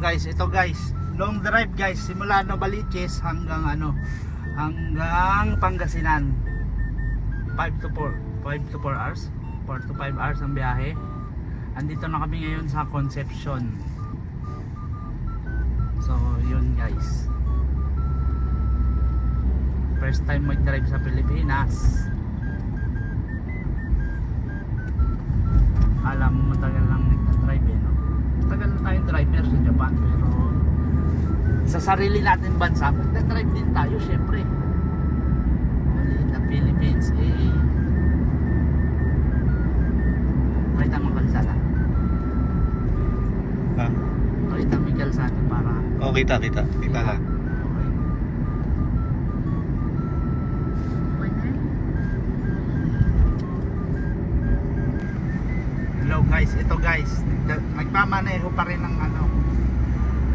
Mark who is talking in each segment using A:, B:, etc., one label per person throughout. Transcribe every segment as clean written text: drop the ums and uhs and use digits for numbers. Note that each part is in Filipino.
A: guys, ito guys, long drive guys, simula Novaliches hanggang hanggang Pangasinan. 5 to 4 hours, 4 to 5 hours ang biyahe. Andito na kami ngayon sa Concepcion. So yun guys, first time mag-drive sa Pilipinas. Alam mo, matagal lang nagta-drive no? Matagal na tayong driver sa Japan, pero sa sarili natin bansa, magta-drive din tayo syempre. Maliit na Philippines kahit ang kalsada.
B: Ha?
A: Kahit ang kalsada para
B: Kita lang.
A: Hello guys, ito guys, nagmamaneho pa rin ng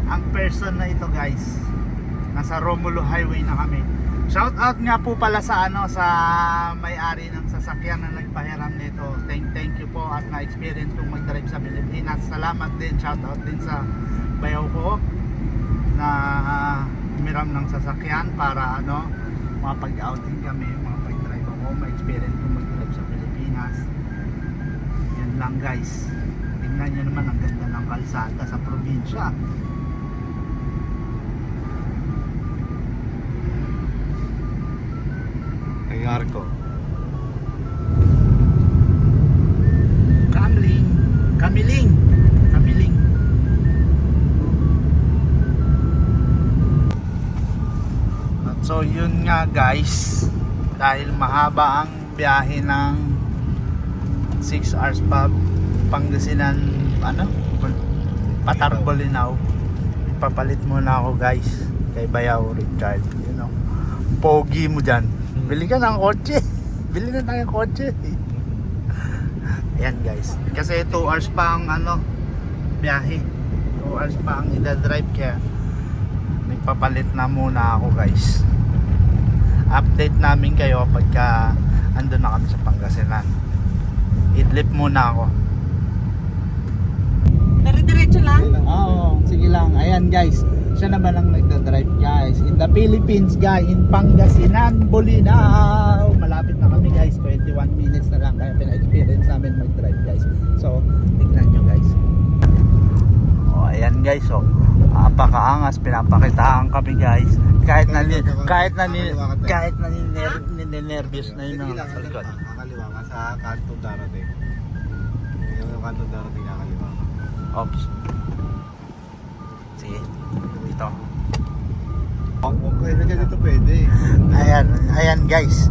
A: ang person na ito guys. Nasa Romulo Highway na kami. Shout out nga po pala sa sa may-ari ng sasakyan na nagpahiram nito. Thank you po at na-experience kong mag-drive sa Pilipinas. Salamat din, shout out din sa bayaw ko na humiram ng sasakyan para mapag-outing kami, mapag-drive ako, ma-experience kong mag-drive sa Pilipinas. Yan lang guys. Tingnan nyo naman ang ganda ng kalsada sa probinsya.
B: Ay, Arco.
A: Kamiling. So yun nga guys, dahil mahaba ang biyahe ng 6 hours pa Pangasinan, Patarbolinaw, papalit muna ako guys kay Bayaw Richard. Pogi mo dyan, bili ka ng kotse. Bili na tayong kotse. Ayan guys, kasi 2 hours pa ang biyahe, 2 hours pa ang ida-drive, kaya nagpapalit na muna ako guys. Update namin kayo pagka andun na kami sa Pangasinan. Idlip muna ako.
C: Diretso lang?
A: Oo, sige lang. Ayan guys, siya naman ang nagda-drive guys. In the Philippines guys, in Pangasinan, Bolinao. Malapit na kami guys, 21 minutes na lang. Kaya pina-experience namin mag-drive guys. So, tignan nyo guys. Oh, ayan guys, napakaangas, pinapakitaan kami guys. Kahit ninenervyos na yun ang sa likod.
B: Kakaliwa ka sa kanto darating. Yung kanto darating kakaliwa ka.
A: Oops. Sige, dito.
B: Okay na ganito pwede.
A: Ayan guys,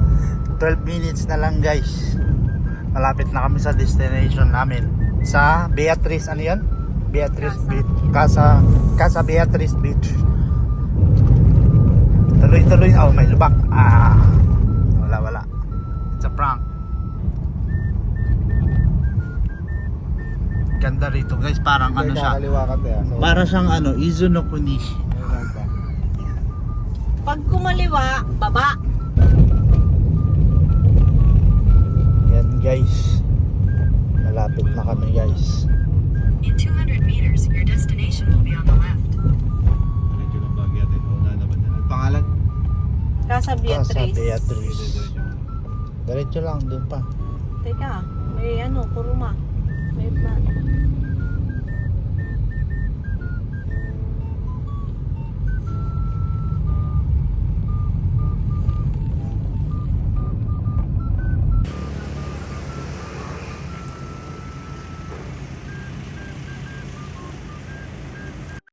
A: 12 minutes na lang guys. Malapit na kami sa destination namin. Sa Beatrice, Beatrice Beach. Casa Beatrice Beach. Tuloy-tuloy. Oh, may lubak. Wala. It's a prank. Ganda rito guys, parang siya.
B: Kakaliwa ka tayo.
A: Para siyang Izuno Kunishi.
C: Pag kumaliwa, baba.
A: Yan guys. Malapit na kami guys.
D: In 200 meters, your destination will be on the left.
B: Medyo ng bagay natin. Una naman na. Pangalan?
C: Casa Beatrice.
A: Beatrice. Diretso lang, doon pa.
C: Teka, may kuruma.